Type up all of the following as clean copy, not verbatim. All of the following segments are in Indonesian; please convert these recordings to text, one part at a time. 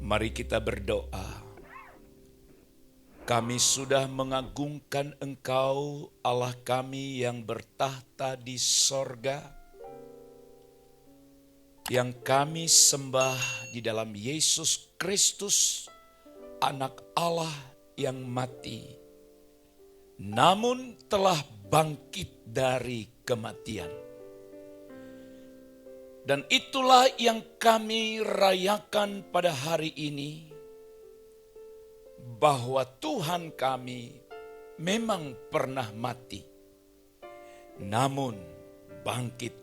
Mari kita berdoa. Kami sudah mengagungkan Engkau, Allah kami yang bertahta di sorga, yang kami sembah di dalam Yesus Kristus, Anak Allah yang mati, namun telah bangkit dari kematian. Dan itulah yang kami rayakan pada hari ini, bahwa Tuhan kami memang pernah mati, namun bangkit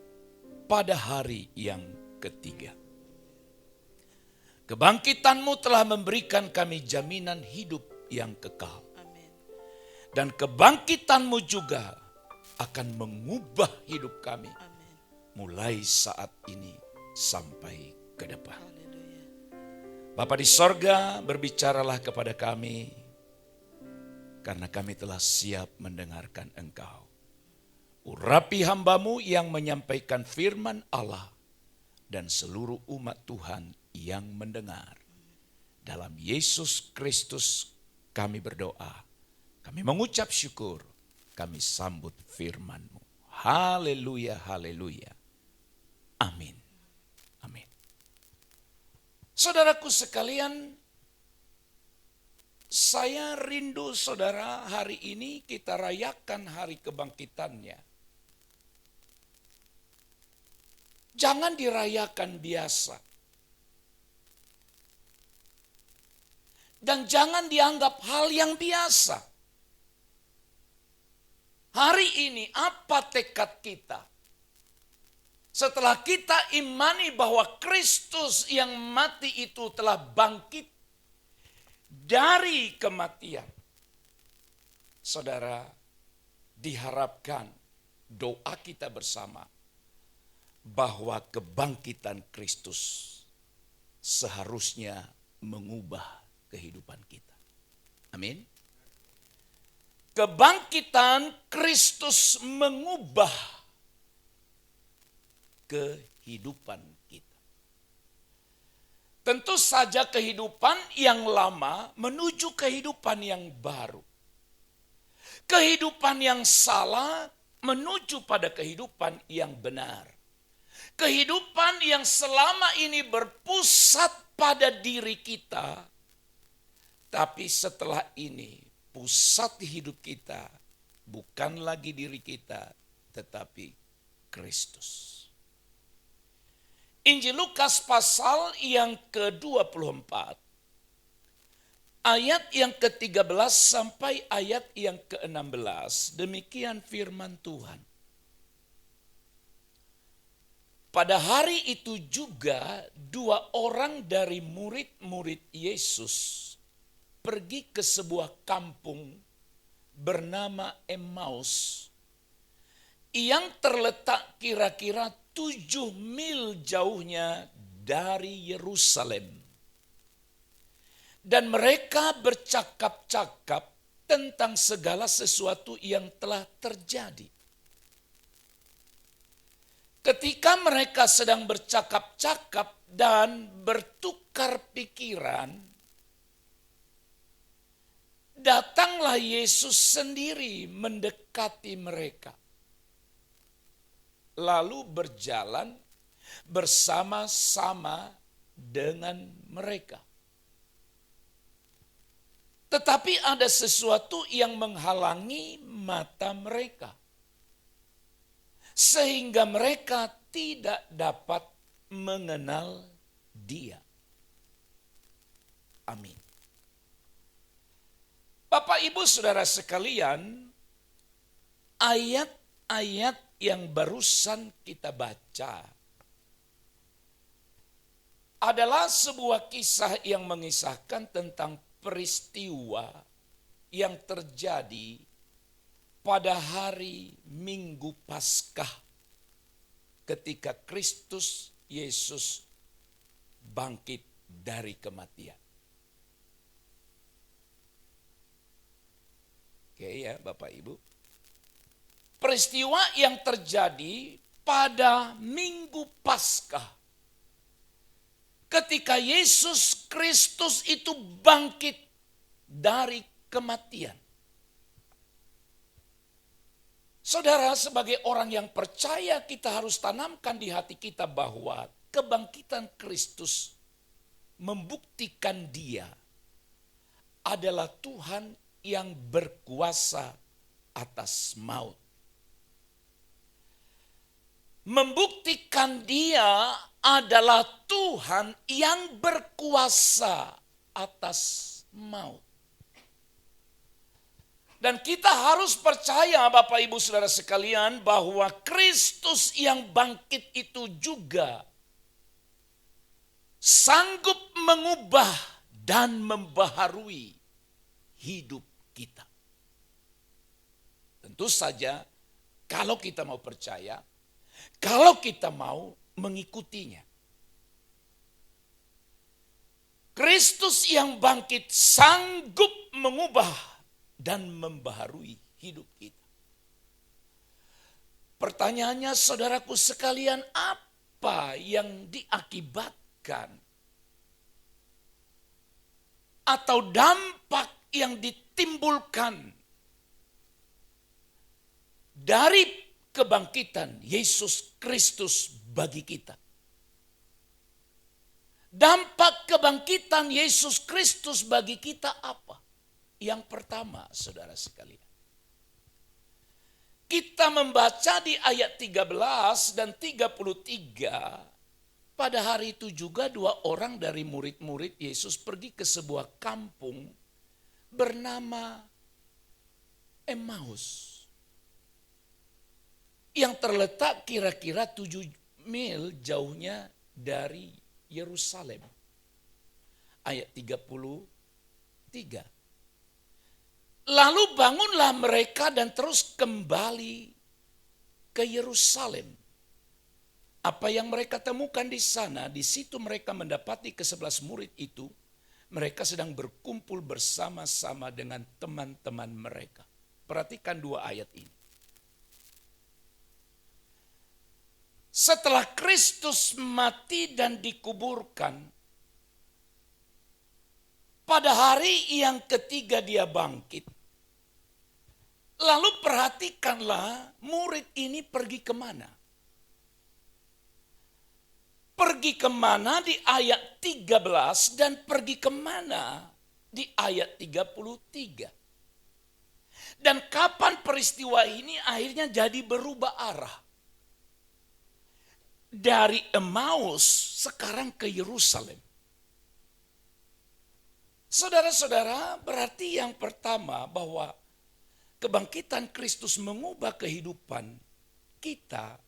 pada hari yang ketiga. Kebangkitan-Mu telah memberikan kami jaminan hidup yang kekal. Amin. Dan kebangkitan-Mu juga akan mengubah hidup kami. Amin. Mulai saat ini sampai ke depan. Haleluya. Bapa di sorga, berbicaralah kepada kami, karena kami telah siap mendengarkan Engkau. Urapi hamba-Mu yang menyampaikan firman Allah, dan seluruh umat Tuhan yang mendengar. Dalam Yesus Kristus kami berdoa, kami mengucap syukur, kami sambut firman-Mu. Haleluya, haleluya. Amin. Amin. Saudaraku sekalian, saya rindu saudara hari ini kita rayakan hari kebangkitannya. Jangan dirayakan biasa. Dan jangan dianggap hal yang biasa. Hari ini apa tekad kita? Setelah kita imani bahwa Kristus yang mati itu telah bangkit dari kematian. Saudara, diharapkan doa kita bersama bahwa kebangkitan Kristus seharusnya mengubah kehidupan kita. Amin. Kebangkitan Kristus mengubah kehidupan kita. Tentu saja kehidupan yang lama menuju kehidupan yang baru. Kehidupan yang salah menuju pada kehidupan yang benar. Kehidupan yang selama ini berpusat pada diri kita, tapi setelah ini pusat hidup kita bukan lagi diri kita, tetapi Kristus. Injil Lukas pasal yang ke-24, ayat yang ke-13 sampai ayat yang ke-16, demikian firman Tuhan. Pada hari itu juga 2 orang dari murid-murid Yesus pergi ke sebuah kampung bernama Emmaus yang terletak kira-kira 7 mil jauhnya dari Yerusalem. Dan mereka bercakap-cakap tentang segala sesuatu yang telah terjadi. Ketika mereka sedang bercakap-cakap dan bertukar pikiran, datanglah Yesus sendiri mendekati mereka. Lalu berjalan bersama-sama dengan mereka. Tetapi ada sesuatu yang menghalangi mata mereka, sehingga mereka tidak dapat mengenal Dia. Amin. Bapak, Ibu, Saudara sekalian, ayat-ayat yang barusan kita baca adalah sebuah kisah yang mengisahkan tentang peristiwa yang terjadi pada hari Minggu Paskah ketika Kristus Yesus bangkit dari kematian. Oke ya Bapak Ibu. Peristiwa yang terjadi pada Minggu Paskah ketika Yesus Kristus itu bangkit dari kematian. Saudara, sebagai orang yang percaya, kita harus tanamkan di hati kita bahwa kebangkitan Kristus membuktikan Dia adalah Tuhan yang berkuasa atas maut. Membuktikan Dia adalah Tuhan yang berkuasa atas maut. Dan kita harus percaya Bapak Ibu Saudara sekalian bahwa Kristus yang bangkit itu juga sanggup mengubah dan membaharui hidup kita. Tentu saja kalau kita mau percaya, kalau kita mau mengikutinya. Kristus yang bangkit sanggup mengubah dan membaharui hidup kita. Pertanyaannya saudaraku sekalian, apa yang diakibatkan atau dampak yang ditimbulkan dari kebangkitan Yesus Kristus bagi kita? Dampak kebangkitan Yesus Kristus bagi kita apa? Yang pertama, saudara sekalian, kita membaca di ayat 13 dan 33, pada hari itu juga 2 orang dari murid-murid Yesus pergi ke sebuah kampung bernama Emmaus, yang terletak kira-kira 7 mil jauhnya dari Yerusalem. Ayat 33. Lalu bangunlah mereka dan terus kembali ke Yerusalem. Apa yang mereka temukan di sana, di situ mereka mendapati ke-11 murid itu, mereka sedang berkumpul bersama-sama dengan teman-teman mereka. Perhatikan 2 ayat ini. Setelah Kristus mati dan dikuburkan, pada hari yang ketiga Dia bangkit. Lalu perhatikanlah murid ini pergi kemana? Pergi kemana di ayat 13 dan pergi kemana di ayat 33. Dan kapan peristiwa ini akhirnya jadi berubah arah? Dari Emmaus sekarang ke Yerusalem. Saudara-saudara, berarti yang pertama bahwa kebangkitan Kristus mengubah kehidupan kita.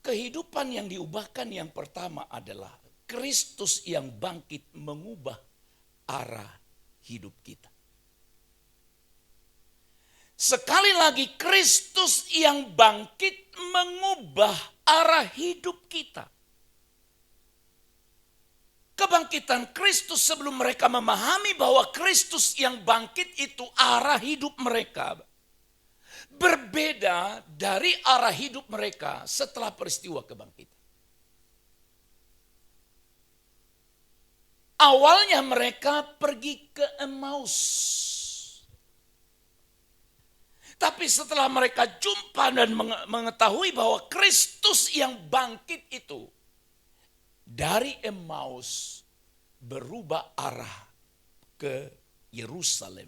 Kehidupan yang diubahkan yang pertama adalah Kristus yang bangkit mengubah arah hidup kita. Sekali lagi, Kristus yang bangkit mengubah arah hidup kita. Kebangkitan Kristus sebelum mereka memahami bahwa Kristus yang bangkit itu arah hidup mereka. Berbeda dari arah hidup mereka setelah peristiwa kebangkitan. Awalnya mereka pergi ke Emmaus. Tapi setelah mereka jumpa dan mengetahui bahwa Kristus yang bangkit itu dari Emmaus berubah arah ke Yerusalem.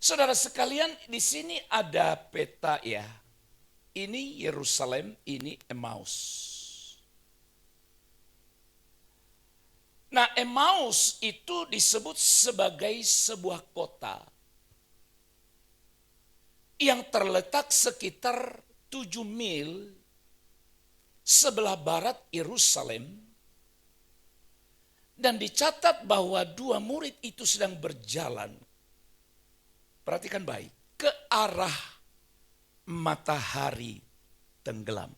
Saudara sekalian, di sini ada peta ya. Ini Yerusalem, ini Emmaus. Nah, Emmaus itu disebut sebagai sebuah kota yang terletak sekitar 7 mil sebelah barat Yerusalem, dan dicatat bahwa 2 murid itu sedang berjalan, perhatikan baik, ke arah matahari tenggelam.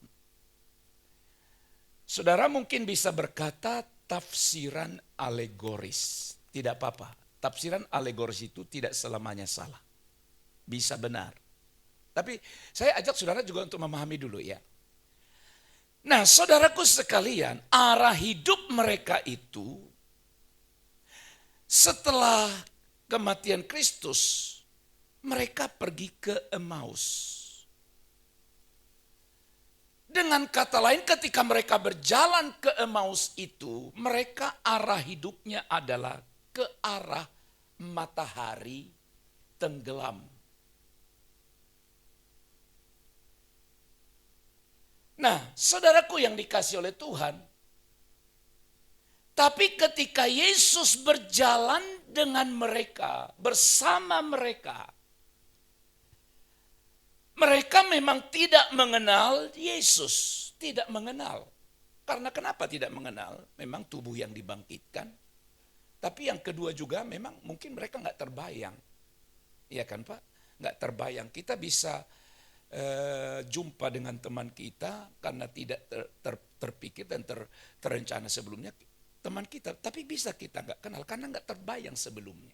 Saudara mungkin bisa berkata tafsiran alegoris, tidak apa-apa. Tafsiran alegoris itu tidak selamanya salah, bisa benar. Tapi saya ajak saudara juga untuk memahami dulu ya. Nah, saudaraku sekalian, arah hidup mereka itu setelah kematian Kristus, mereka pergi ke Emmaus. Dengan kata lain, ketika mereka berjalan ke Emmaus itu, mereka arah hidupnya adalah ke arah matahari tenggelam. Nah, saudaraku yang dikasih oleh Tuhan, tapi ketika Yesus berjalan dengan mereka, bersama mereka, mereka memang tidak mengenal Yesus, tidak mengenal. Karena kenapa tidak mengenal? Memang tubuh yang dibangkitkan. Tapi yang kedua juga memang mungkin mereka nggak terbayang. Iya kan Pak? Nggak terbayang. Kita bisa jumpa dengan teman kita karena tidak terpikir dan terencana sebelumnya. Teman kita, tapi bisa kita nggak kenal karena nggak terbayang sebelumnya.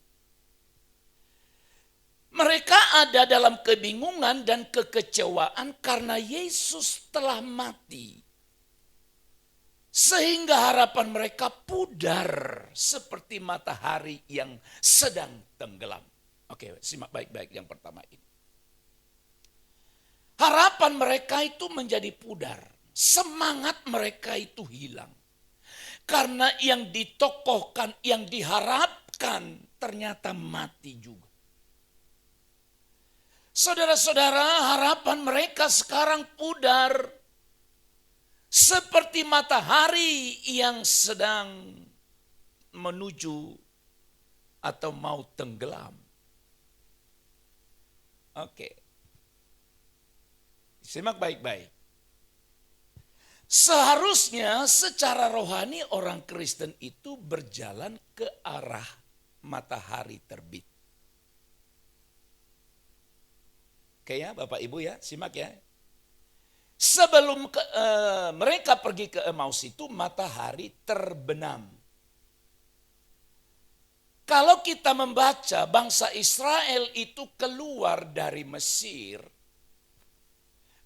Mereka ada dalam kebingungan dan kekecewaan karena Yesus telah mati. Sehingga harapan mereka pudar seperti matahari yang sedang tenggelam. Oke, simak baik-baik yang pertama ini. Harapan mereka itu menjadi pudar. Semangat mereka itu hilang. Karena yang ditokohkan, yang diharapkan ternyata mati juga. Saudara-saudara, harapan mereka sekarang pudar seperti matahari yang sedang menuju atau mau tenggelam. Oke. Simak baik-baik. Seharusnya secara rohani orang Kristen itu berjalan ke arah matahari terbit. Oke ya Bapak Ibu ya, simak ya. Sebelum mereka pergi ke Emmaus itu matahari terbenam. Kalau kita membaca bangsa Israel itu keluar dari Mesir,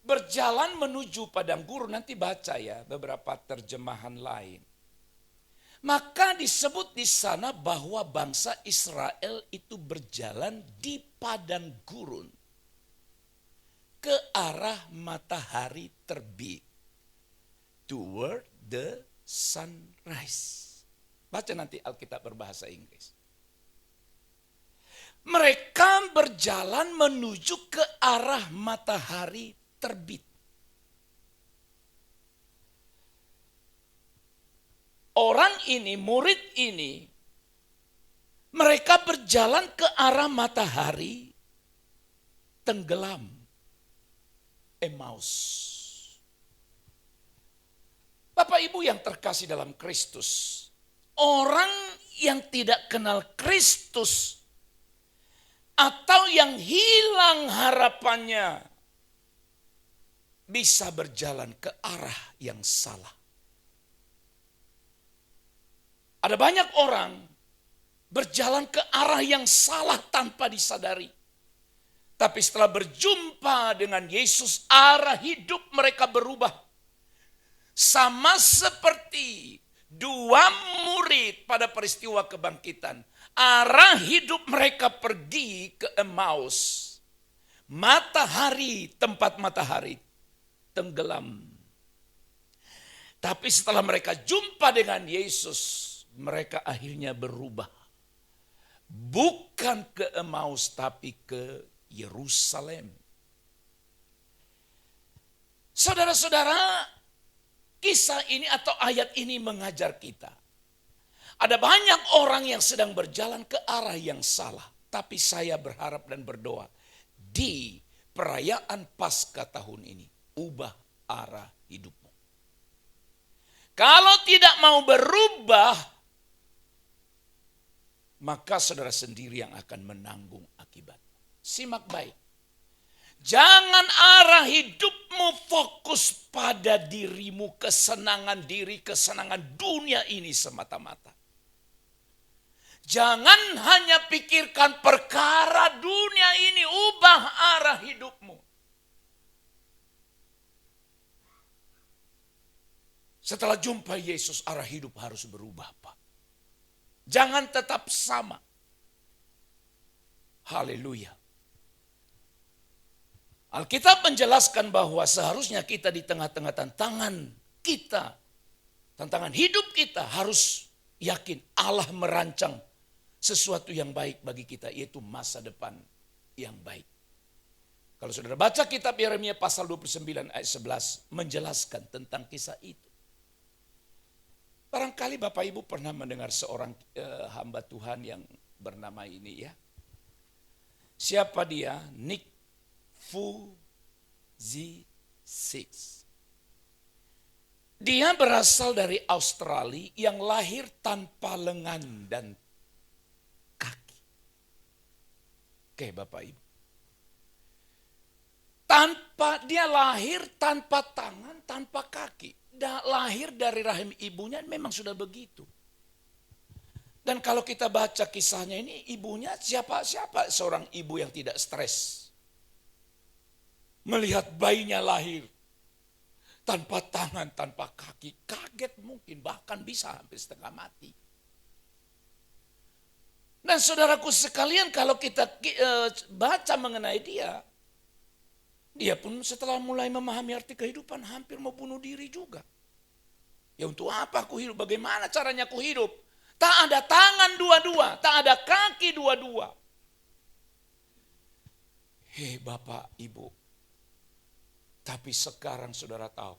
berjalan menuju padang gurun, nanti baca ya beberapa terjemahan lain. Maka disebut di sana bahwa bangsa Israel itu berjalan di padang gurun ke arah matahari terbit, toward the sunrise. Baca nanti Alkitab berbahasa Inggris. Mereka berjalan menuju ke arah matahari terbit. Orang ini, murid ini, mereka berjalan ke arah matahari tenggelam. Emmaus. Bapak Ibu yang terkasih dalam Kristus, orang yang tidak kenal Kristus atau yang hilang harapannya bisa berjalan ke arah yang salah. Ada banyak orang berjalan ke arah yang salah tanpa disadari. Tapi setelah berjumpa dengan Yesus, arah hidup mereka berubah. Sama seperti dua murid pada peristiwa kebangkitan. Arah hidup mereka pergi ke Emmaus. Matahari, tempat matahari tenggelam. Tapi setelah mereka jumpa dengan Yesus, mereka akhirnya berubah. Bukan ke Emmaus tapi ke Yerusalem. Saudara-saudara, kisah ini atau ayat ini mengajar kita. Ada banyak orang yang sedang berjalan ke arah yang salah. Tapi saya berharap dan berdoa di perayaan Paskah tahun ini, ubah arah hidupmu. Kalau tidak mau berubah, maka saudara sendiri yang akan menanggung akibat. Simak baik. Jangan arah hidupmu fokus pada dirimu, kesenangan diri, kesenangan dunia ini semata-mata. Jangan hanya pikirkan perkara dunia ini, ubah arah hidupmu. Setelah jumpa Yesus, arah hidup harus berubah, Pak. Jangan tetap sama. Haleluya. Alkitab menjelaskan bahwa seharusnya kita di tengah-tengah tantangan kita, tantangan hidup kita, harus yakin Allah merancang sesuatu yang baik bagi kita, yaitu masa depan yang baik. Kalau saudara baca kitab Yeremia pasal 29 ayat 11 menjelaskan tentang kisah itu. Barangkali Bapak Ibu pernah mendengar seorang hamba Tuhan yang bernama ini ya. Siapa dia? Nick Vujicic. Dia berasal dari Australia yang lahir tanpa lengan dan kaki. Oke Bapak Ibu. Dia lahir tanpa tangan, tanpa kaki. Lahir dari rahim ibunya memang sudah begitu. Dan kalau kita baca kisahnya ini, ibunya siapa seorang ibu yang tidak stres. Melihat bayinya lahir tanpa tangan, tanpa kaki, kaget mungkin, bahkan bisa hampir setengah mati. Dan saudaraku sekalian, kalau kita baca mengenai dia pun setelah mulai memahami arti kehidupan hampir mau bunuh diri juga. Ya untuk apa aku hidup? Bagaimana caranya aku hidup? Tak ada tangan dua-dua, tak ada kaki dua-dua. Hei Bapak, Ibu. Tapi sekarang saudara tahu.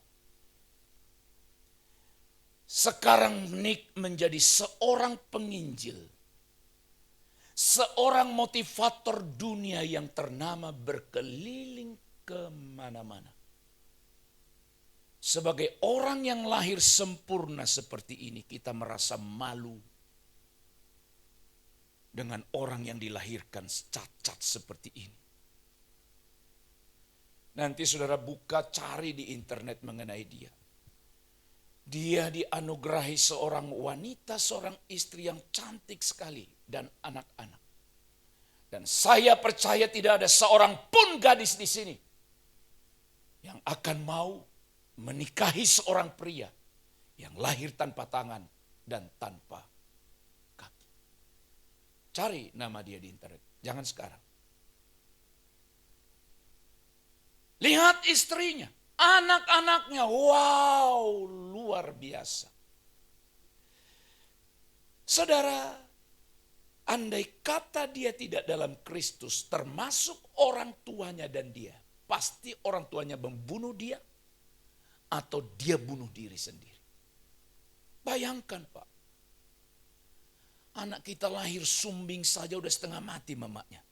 Sekarang Nick menjadi seorang penginjil. Seorang motivator dunia yang ternama berkeliling kemana-mana. Sebagai orang yang lahir sempurna seperti ini, kita merasa malu dengan orang yang dilahirkan cacat seperti ini. Nanti saudara buka, cari di internet mengenai dia. Dia dianugerahi seorang wanita, seorang istri yang cantik sekali dan anak-anak. Dan saya percaya tidak ada seorang pun gadis di sini yang akan mau menikahi seorang pria yang lahir tanpa tangan dan tanpa kaki. Cari nama dia di internet, jangan sekarang. Lihat istrinya, anak-anaknya, wow, luar biasa. Saudara, andai kata dia tidak dalam Kristus, termasuk orang tuanya dan dia, pasti orang tuanya membunuh dia atau dia bunuh diri sendiri. Bayangkan Pak, anak kita lahir sumbing saja udah setengah mati mamanya.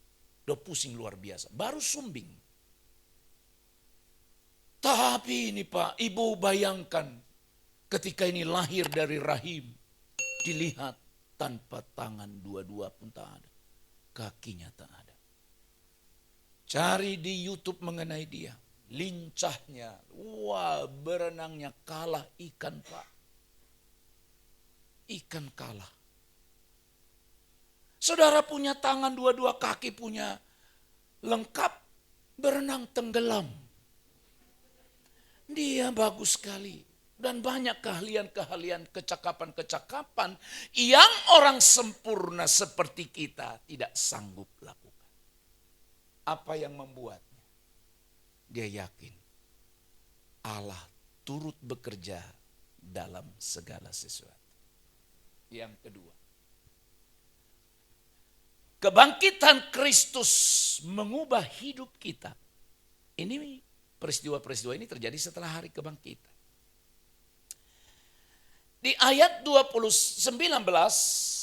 Udah pusing luar biasa, baru sumbing. Tapi ini Pak, ibu bayangkan ketika ini lahir dari rahim, dilihat tanpa tangan dua-dua pun tak ada, kakinya tak ada. Cari di YouTube mengenai dia. Lincahnya, wah berenangnya kalah ikan Pak. Ikan kalah. Saudara punya tangan dua-dua, kaki punya lengkap, berenang tenggelam. Dia bagus sekali. Dan banyak keahlian-keahlian, kecakapan-kecakapan yang orang sempurna seperti kita tidak sanggup lakukan. Apa yang membuatnya? Dia yakin Allah turut bekerja dalam segala sesuatu. Yang kedua, kebangkitan Kristus mengubah hidup kita. Ini peristiwa-peristiwa ini terjadi setelah hari kebangkitan. Di ayat 19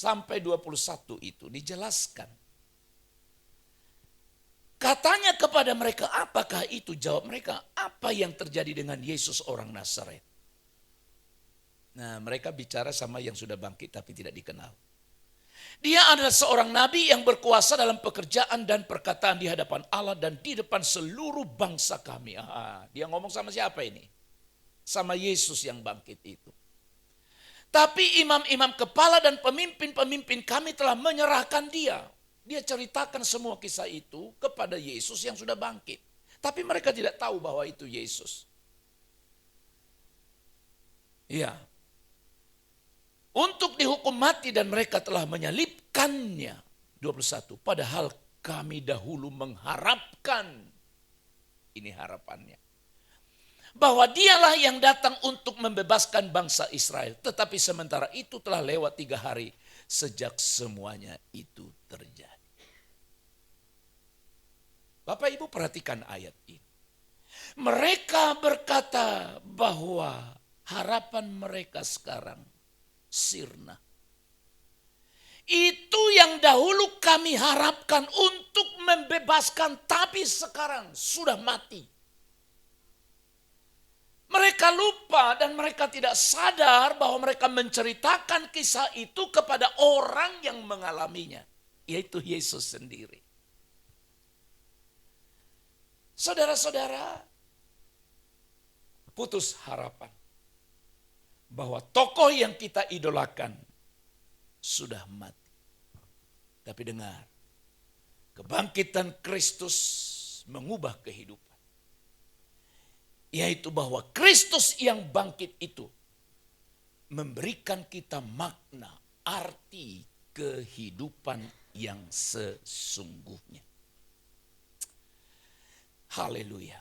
sampai 21 itu dijelaskan. Katanya kepada mereka, apakah itu? Jawab mereka, apa yang terjadi dengan Yesus orang Nazaret? Nah, mereka bicara sama yang sudah bangkit tapi tidak dikenal. Dia adalah seorang nabi yang berkuasa dalam pekerjaan dan perkataan di hadapan Allah dan di depan seluruh bangsa kami. Dia ngomong sama siapa ini? Sama Yesus yang bangkit itu. Tapi imam-imam kepala dan pemimpin-pemimpin kami telah menyerahkan dia. Dia ceritakan semua kisah itu kepada Yesus yang sudah bangkit. Tapi mereka tidak tahu bahwa itu Yesus. Ya. Untuk dihukum mati dan mereka telah menyalibkannya. 21. Padahal kami dahulu mengharapkan. Ini harapannya. Bahwa dialah yang datang untuk membebaskan bangsa Israel. Tetapi sementara itu telah lewat 3 hari sejak semuanya itu terjadi. Bapak Ibu perhatikan ayat ini. Mereka berkata bahwa harapan mereka sekarang sirna. Itu yang dahulu kami harapkan untuk membebaskan, tapi sekarang sudah mati. Mereka lupa dan mereka tidak sadar bahwa mereka menceritakan kisah itu kepada orang yang mengalaminya, yaitu Yesus sendiri. Saudara-saudara, putus harapan bahwa tokoh yang kita idolakan sudah mati. Tapi dengar, kebangkitan Kristus mengubah kehidupan. Yaitu bahwa Kristus yang bangkit itu memberikan kita makna, arti kehidupan yang sesungguhnya. Haleluya.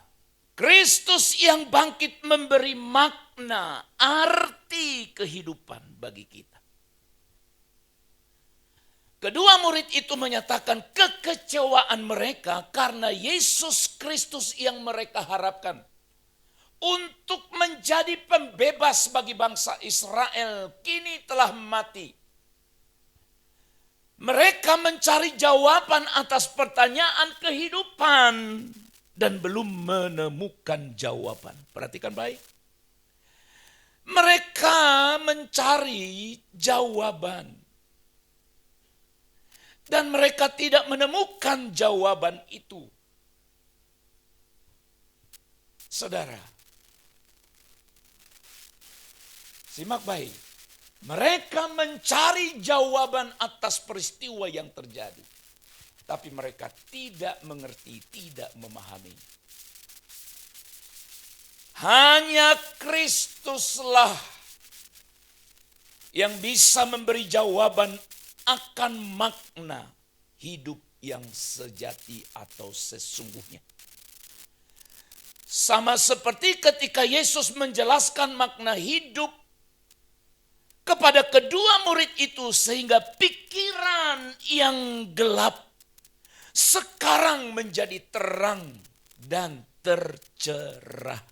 Kristus yang bangkit memberi makna, arti kehidupan bagi kita. Kedua murid itu menyatakan kekecewaan mereka karena Yesus Kristus yang mereka harapkan untuk menjadi pembebas bagi bangsa Israel kini telah mati. Mereka mencari jawaban atas pertanyaan kehidupan dan belum menemukan jawaban. Perhatikan baik. Mereka mencari jawaban. Dan mereka tidak menemukan jawaban itu. Saudara, simak baik. Mereka mencari jawaban atas peristiwa yang terjadi. Tapi mereka tidak mengerti, tidak memahami. Hanya Kristuslah yang bisa memberi jawaban akan makna hidup yang sejati atau sesungguhnya. Sama seperti ketika Yesus menjelaskan makna hidup kepada kedua murid itu sehingga pikiran yang gelap sekarang menjadi terang dan tercerahkan.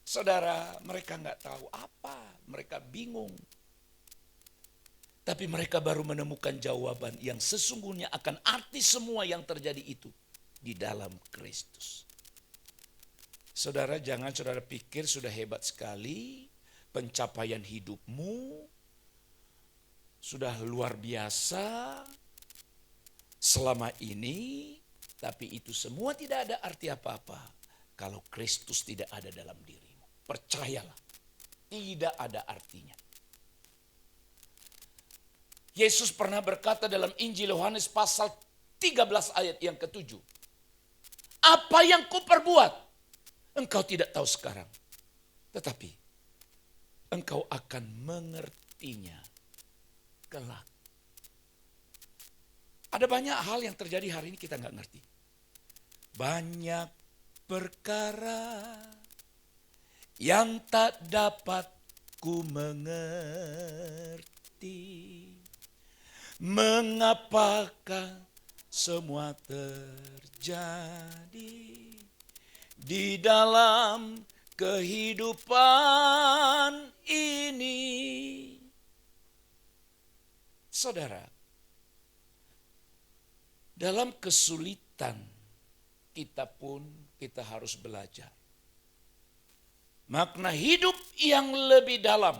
Saudara, mereka nggak tahu apa, mereka bingung. Tapi mereka baru menemukan jawaban yang sesungguhnya akan arti semua yang terjadi itu di dalam Kristus. Saudara, jangan saudara pikir sudah hebat sekali, pencapaian hidupmu sudah luar biasa selama ini, tapi itu semua tidak ada arti apa-apa kalau Kristus tidak ada dalam dirimu. Percayalah, tidak ada artinya. Yesus pernah berkata dalam Injil Yohanes pasal 13 ayat yang ke-7. Apa yang kuperbuat, engkau tidak tahu sekarang. Tetapi engkau akan mengertinya kelak. Ada banyak hal yang terjadi hari ini kita nggak ngerti. Banyak perkara yang tak dapat ku mengerti. Mengapakah semua terjadi di dalam kehidupan ini? Saudara, dalam kesulitan kita harus belajar makna hidup yang lebih dalam.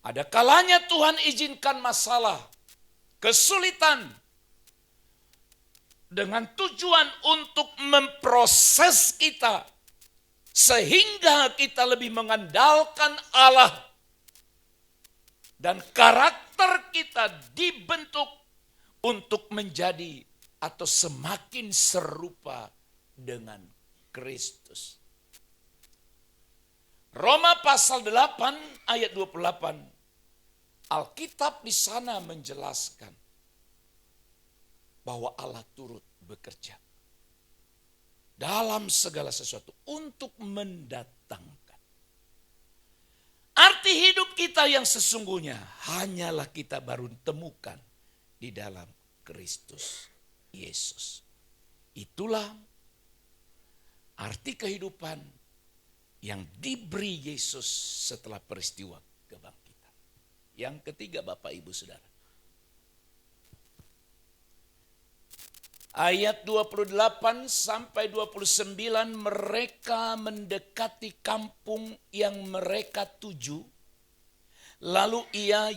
Ada kalanya Tuhan izinkan masalah, kesulitan dengan tujuan untuk memproses kita sehingga kita lebih mengandalkan Allah dan karakter kita dibentuk untuk menjadi atau semakin serupa dengan Kristus. pasal 8 ayat 28, Alkitab di sana menjelaskan bahwa Allah turut bekerja dalam segala sesuatu untuk mendatangkan. Arti hidup kita yang sesungguhnya hanyalah kita baru temukan di dalam Kristus Yesus. Itulah arti kehidupan yang diberi Yesus setelah peristiwa kebangkitan. Yang ketiga, Bapak Ibu Saudara. Ayat 28 sampai 29, mereka mendekati kampung yang mereka tuju. Lalu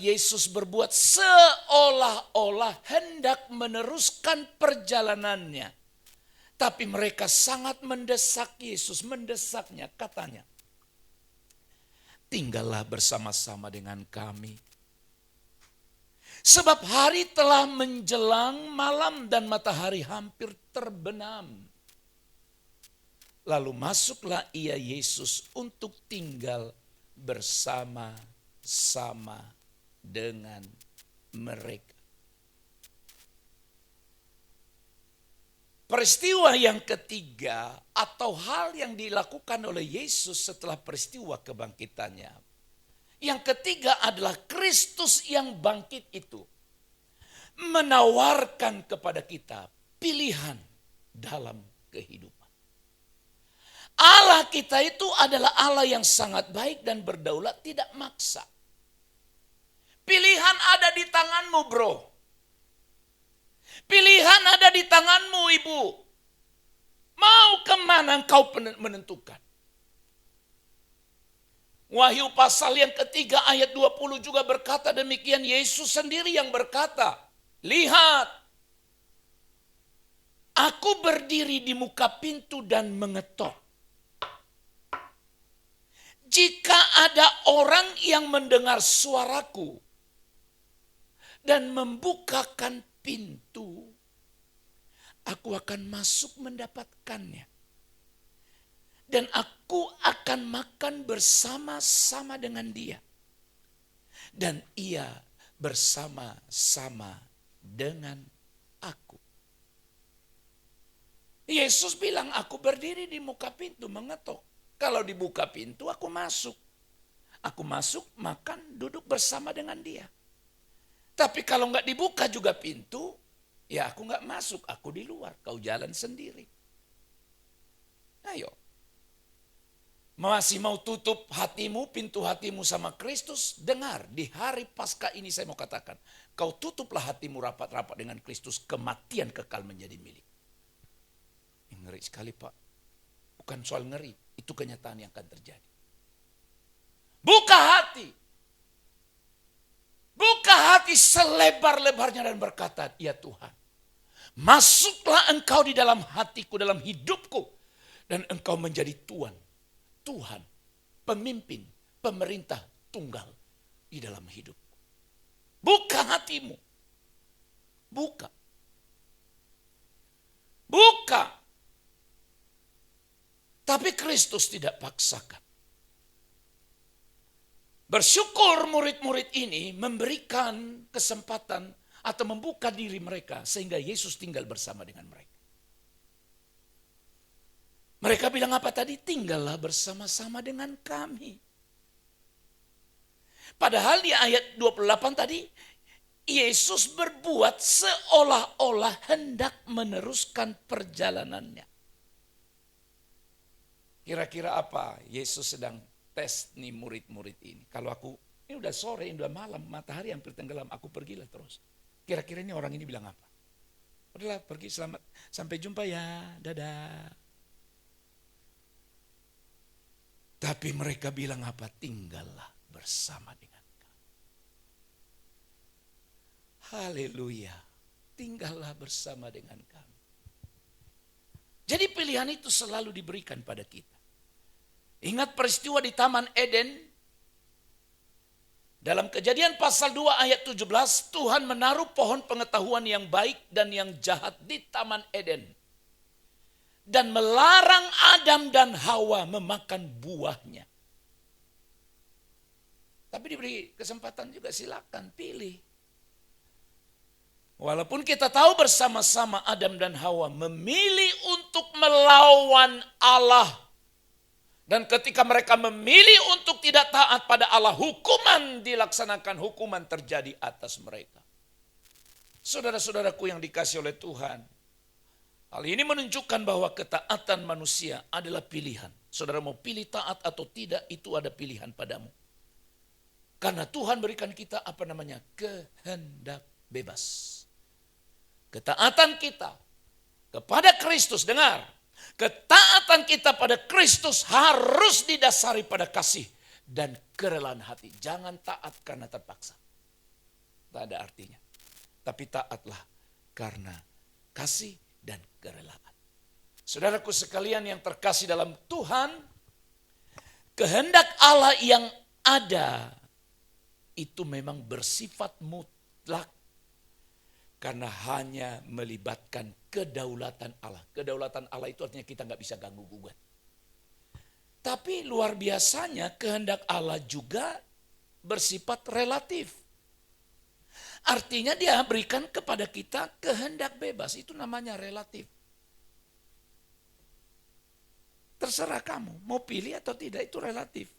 Yesus berbuat seolah-olah hendak meneruskan perjalanannya. Tapi mereka sangat mendesak Yesus, mendesaknya, katanya, tinggallah bersama-sama dengan kami. Sebab hari telah menjelang malam dan matahari hampir terbenam. Lalu masuklah Yesus untuk tinggal bersama-sama dengan mereka. Peristiwa yang ketiga atau hal yang dilakukan oleh Yesus setelah peristiwa kebangkitannya. Yang ketiga adalah Kristus yang bangkit itu menawarkan kepada kita pilihan dalam kehidupan. Allah kita itu adalah Allah yang sangat baik dan berdaulat, tidak maksa. Pilihan ada di tanganmu, bro. Pilihan ada di tanganmu, ibu. Mau kemana engkau menentukan? Wahyu pasal yang ketiga ayat 20 juga berkata demikian. Yesus sendiri yang berkata, lihat, aku berdiri di muka pintu dan mengetok. Jika ada orang yang mendengar suaraku dan membukakan pintu, aku akan masuk mendapatkannya. Dan aku akan makan bersama-sama dengan dia. Dan ia bersama-sama dengan aku. Yesus bilang, aku berdiri di muka pintu mengetok. Kalau dibuka pintu, aku masuk. Aku masuk, makan, duduk bersama dengan dia. Tapi kalau nggak dibuka juga pintu, ya aku nggak masuk. Aku di luar, kau jalan sendiri. Ayo. Masih mau tutup hatimu, pintu hatimu sama Kristus? Dengar, di hari Paskah ini saya mau katakan, kau tutuplah hatimu rapat-rapat dengan Kristus, kematian kekal menjadi milik. Ngeri sekali, Pak. Bukan soal ngeri, itu kenyataan yang akan terjadi. Buka hati. Buka hati selebar-lebarnya dan berkata, ya Tuhan, masuklah engkau di dalam hatiku, dalam hidupku, dan engkau menjadi Tuhan, pemimpin, pemerintah tunggal di dalam hidupku. Buka hatimu. Buka. Tapi Kristus tidak paksakan. Bersyukur murid-murid ini memberikan kesempatan atau membuka diri mereka sehingga Yesus tinggal bersama dengan mereka. Mereka bilang apa tadi? Tinggallah bersama-sama dengan kami. Padahal di ayat 28 tadi, Yesus berbuat seolah-olah hendak meneruskan perjalanannya. Kira-kira apa Yesus sedang tes nih murid-murid ini? Kalau ini udah sore, ini udah malam, matahari hampir tenggelam, aku pergilah terus. Kira-kira ini orang ini bilang apa? Udahlah, pergi, selamat, sampai jumpa ya, dadah. Tapi mereka bilang apa? Tinggallah bersama dengan kami. Haleluya. Tinggallah bersama dengan kami. Jadi pilihan itu selalu diberikan pada kita. Ingat peristiwa di Taman Eden. Dalam Kejadian pasal 2 ayat 17, Tuhan menaruh pohon pengetahuan yang baik dan yang jahat di Taman Eden. Dan melarang Adam dan Hawa memakan buahnya. Tapi diberi kesempatan juga, silakan pilih. Walaupun kita tahu bersama-sama Adam dan Hawa memilih untuk melawan Allah. Dan ketika mereka memilih untuk tidak taat pada Allah, hukuman dilaksanakan, hukuman terjadi atas mereka. Saudara-saudaraku yang dikasihi oleh Tuhan, hal ini menunjukkan bahwa ketaatan manusia adalah pilihan. Saudara mau pilih taat atau tidak, itu ada pilihan padamu. Karena Tuhan berikan kita kehendak bebas. Ketaatan kita kepada Kristus, dengar. Ketaatan kita pada Kristus harus didasari pada kasih dan kerelaan hati. Jangan taat karena terpaksa. Tak ada artinya. Tapi taatlah karena kasih dan kerelaan. Saudaraku sekalian yang terkasih dalam Tuhan, kehendak Allah yang ada itu memang bersifat mutlak. Karena hanya melibatkan kedaulatan Allah. Kedaulatan Allah itu artinya kita nggak bisa ganggu gugat. Tapi luar biasanya kehendak Allah juga bersifat relatif. Artinya dia berikan kepada kita kehendak bebas. Itu namanya relatif. Terserah kamu mau pilih atau tidak, itu relatif.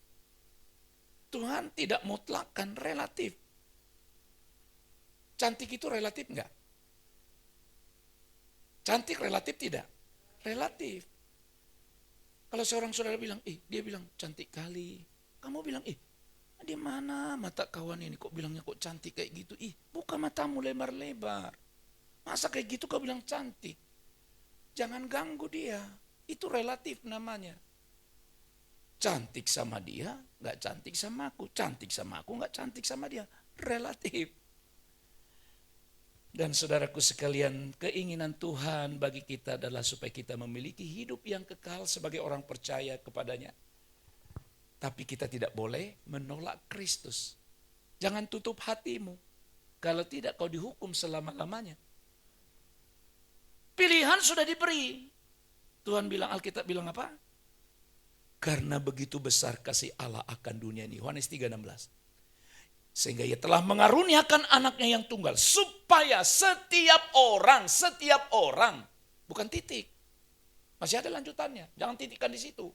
Tuhan tidak mutlakkan, relatif. Cantik itu relatif enggak? Cantik relatif tidak? Relatif. Kalau seorang saudara bilang, dia bilang cantik kali. Kamu bilang, di mana mata kawan ini kok bilangnya kok cantik kayak gitu? Buka matamu lebar-lebar. Masa kayak gitu kau bilang cantik? Jangan ganggu dia. Itu relatif namanya. Cantik sama dia, enggak cantik sama aku. Cantik sama aku, enggak cantik sama dia. Relatif. Dan saudaraku sekalian, keinginan Tuhan bagi kita adalah supaya kita memiliki hidup yang kekal sebagai orang percaya kepadanya. Tapi kita tidak boleh menolak Kristus. Jangan tutup hatimu. Kalau tidak kau dihukum selama-lamanya. Pilihan sudah diberi. Tuhan bilang, Alkitab bilang apa? Karena begitu besar kasih Allah akan dunia ini. Yohanes 3:16. Sehingga ia telah mengaruniakan anaknya yang tunggal. Supaya setiap orang. Bukan titik. Masih ada lanjutannya. Jangan titikkan di situ.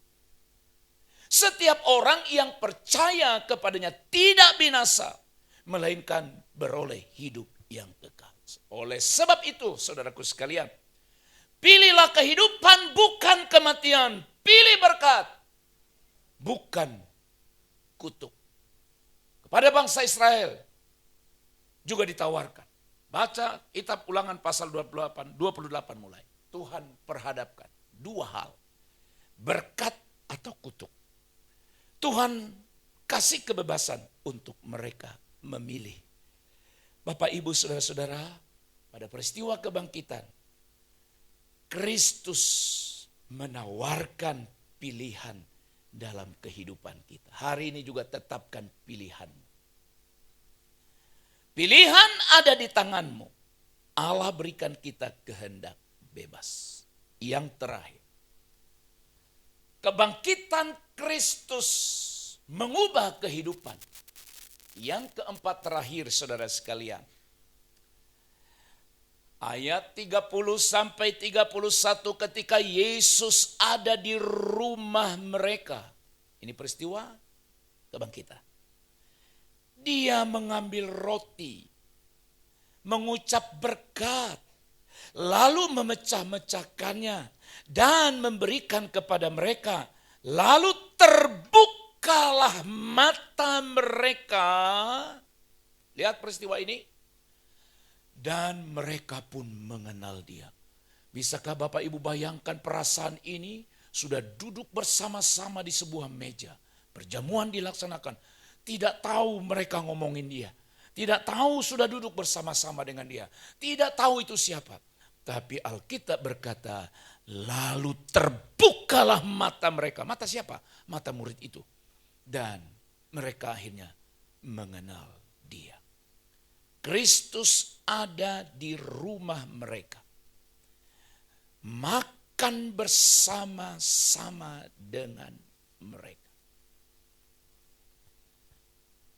Setiap orang yang percaya kepadanya tidak binasa. Melainkan beroleh hidup yang kekal. Oleh sebab itu, saudaraku sekalian. Pilihlah kehidupan bukan kematian. Pilih berkat. Bukan kutuk. Kepada bangsa Israel juga ditawarkan. Baca kitab Ulangan pasal 28 mulai. Tuhan perhadapkan dua hal. Berkat atau kutuk. Tuhan kasih kebebasan untuk mereka memilih. Bapak, Ibu, saudara-saudara, pada peristiwa kebangkitan, Kristus menawarkan pilihan dalam kehidupan kita. Hari ini juga tetapkan pilihan. Pilihan ada di tanganmu. Allah berikan kita kehendak bebas. Yang terakhir. Kebangkitan Kristus mengubah kehidupan. Yang keempat terakhir, saudara sekalian. Ayat 30 sampai 31 ketika Yesus ada di rumah mereka. Ini peristiwa kebangkitan. Dia mengambil roti, mengucap berkat, lalu memecah-mecahkannya dan memberikan kepada mereka. Lalu terbukalah mata mereka. Lihat peristiwa ini. Dan mereka pun mengenal dia. Bisakah Bapak Ibu bayangkan perasaan ini? Sudah duduk bersama-sama di sebuah meja. Perjamuan dilaksanakan. Tidak tahu mereka ngomongin dia. Tidak tahu sudah duduk bersama-sama dengan dia. Tidak tahu itu siapa. Tapi Alkitab berkata, lalu terbukalah mata mereka. Mata siapa? Mata murid itu. Dan mereka akhirnya mengenal dia. Kristus ada di rumah mereka. Makan bersama-sama dengan mereka.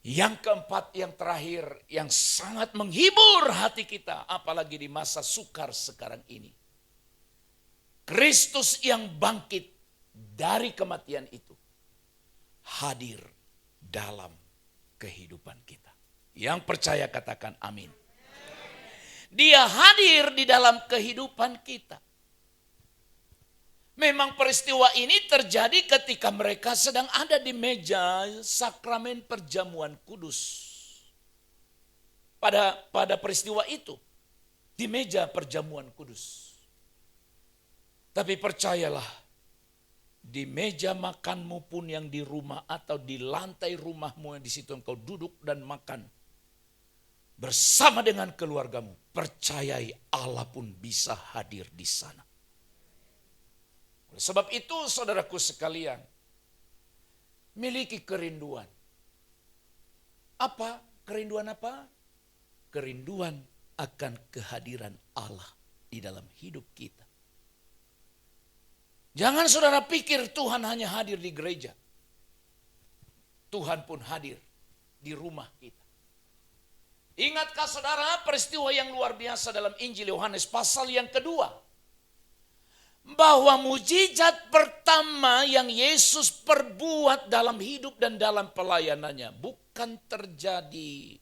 Yang keempat, yang terakhir, yang sangat menghibur hati kita, apalagi di masa sukar sekarang ini. Kristus yang bangkit dari kematian itu hadir dalam kehidupan kita. Yang percaya katakan amin. Dia hadir di dalam kehidupan kita. Memang peristiwa ini terjadi ketika mereka sedang ada di meja sakramen perjamuan kudus. Pada peristiwa itu, di meja perjamuan kudus. Tapi percayalah, di meja makanmu pun yang di rumah atau di lantai rumahmu yang di situ engkau duduk dan makan bersama dengan keluargamu, percayai Allah pun bisa hadir di sana. Oleh sebab itu saudaraku sekalian, miliki kerinduan. Apa? Kerinduan apa? Kerinduan akan kehadiran Allah di dalam hidup kita. Jangan saudara pikir Tuhan hanya hadir di gereja. Tuhan pun hadir di rumah kita. Ingatkah saudara peristiwa yang luar biasa dalam Injil Yohanes pasal yang kedua? Bahwa mujizat pertama yang Yesus perbuat dalam hidup dan dalam pelayanannya bukan terjadi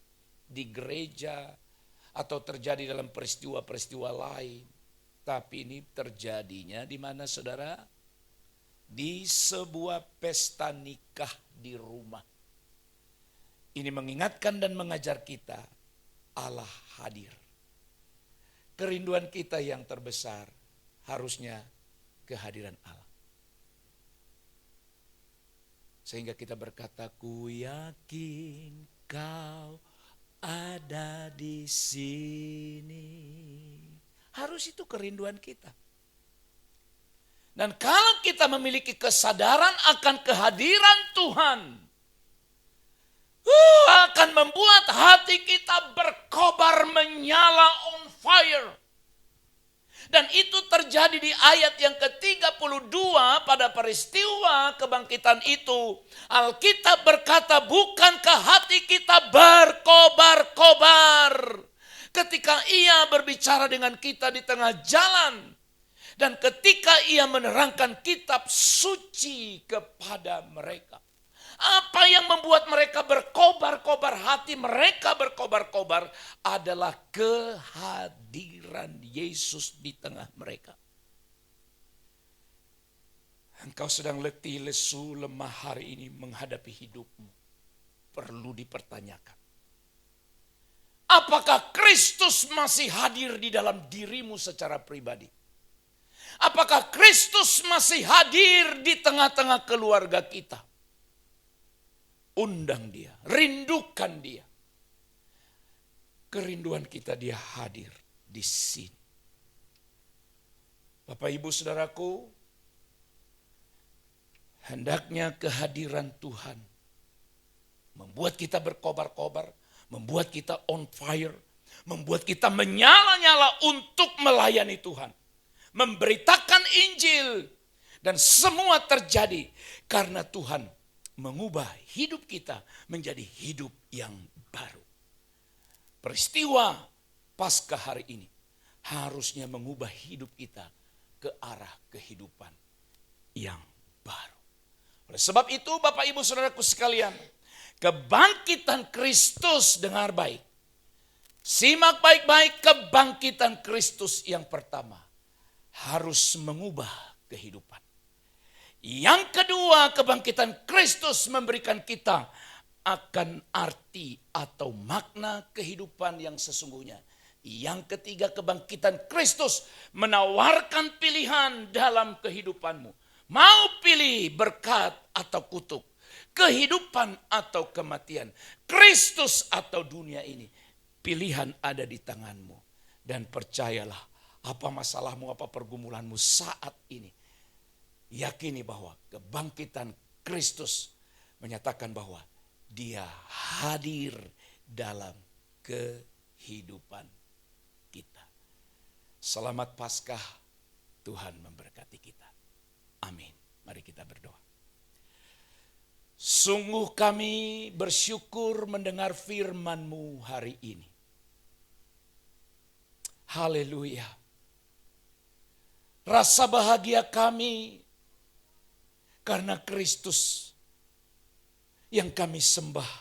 di gereja atau terjadi dalam peristiwa-peristiwa lain. Tapi ini terjadinya di mana saudara? Di sebuah pesta nikah di rumah. Ini mengingatkan dan mengajar kita Allah hadir. Kerinduan kita yang terbesar harusnya kehadiran Allah. Sehingga kita berkata, ku yakin kau ada di sini. Harus itu kerinduan kita. Dan kalau kita memiliki kesadaran akan kehadiran Tuhan, akan membuat hati kita berkobar menyala on fire. Dan itu terjadi di ayat yang ke-32 pada peristiwa kebangkitan itu. Alkitab berkata, bukankah hati kita berkobar-kobar ketika ia berbicara dengan kita di tengah jalan. Dan ketika ia menerangkan kitab suci kepada mereka. Apa yang membuat mereka berkobar-kobar, hati mereka berkobar-kobar adalah kehadiran Yesus di tengah mereka. Engkau sedang letih, lesu, lemah hari ini menghadapi hidupmu. Perlu dipertanyakan. Apakah Kristus masih hadir di dalam dirimu secara pribadi? Apakah Kristus masih hadir di tengah-tengah keluarga kita? Undang dia, rindukan dia. Kerinduan kita dia hadir di sini. Bapak Ibu Saudaraku, hendaknya kehadiran Tuhan membuat kita berkobar-kobar, membuat kita on fire, membuat kita menyala-nyala untuk melayani Tuhan. Memberitakan Injil. Dan semua terjadi karena Tuhan mengubah hidup kita menjadi hidup yang baru. Peristiwa Paskah hari ini harusnya mengubah hidup kita ke arah kehidupan yang baru. Oleh sebab itu Bapak Ibu Saudaraku sekalian, kebangkitan Kristus, dengar baik. Simak baik-baik, kebangkitan Kristus yang pertama harus mengubah kehidupan. Yang kedua, kebangkitan Kristus memberikan kita akan arti atau makna kehidupan yang sesungguhnya. Yang ketiga, kebangkitan Kristus menawarkan pilihan dalam kehidupanmu. Mau pilih berkat atau kutuk, kehidupan atau kematian, Kristus atau dunia ini. Pilihan ada di tanganmu. Dan percayalah, apa masalahmu, apa pergumulanmu saat ini, yakini bahwa kebangkitan Kristus menyatakan bahwa dia hadir dalam kehidupan kita. Selamat Paskah, Tuhan memberkati kita. Amin. Mari kita berdoa. Sungguh kami bersyukur mendengar firman-Mu hari ini. Haleluya. Rasa bahagia kami karena Kristus yang kami sembah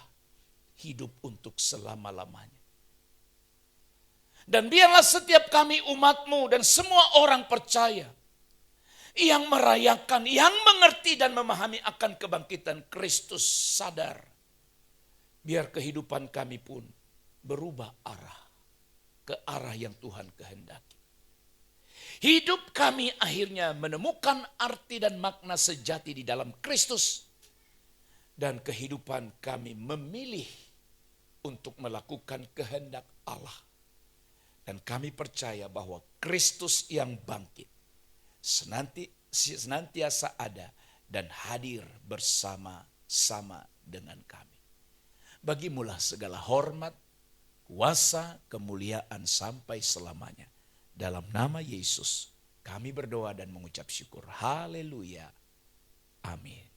hidup untuk selama-lamanya. Dan biarlah setiap kami umat-Mu dan semua orang percaya yang merayakan, yang mengerti dan memahami akan kebangkitan Kristus sadar. Biar kehidupan kami pun berubah arah ke arah yang Tuhan kehendaki. Hidup kami akhirnya menemukan arti dan makna sejati di dalam Kristus. Dan kehidupan kami memilih untuk melakukan kehendak Allah. Dan kami percaya bahwa Kristus yang bangkit senantiasa ada dan hadir bersama-sama dengan kami. Bagimulah segala hormat, kuasa, kemuliaan sampai selamanya. Dalam nama Yesus kami berdoa dan mengucap syukur. Haleluya. Amin.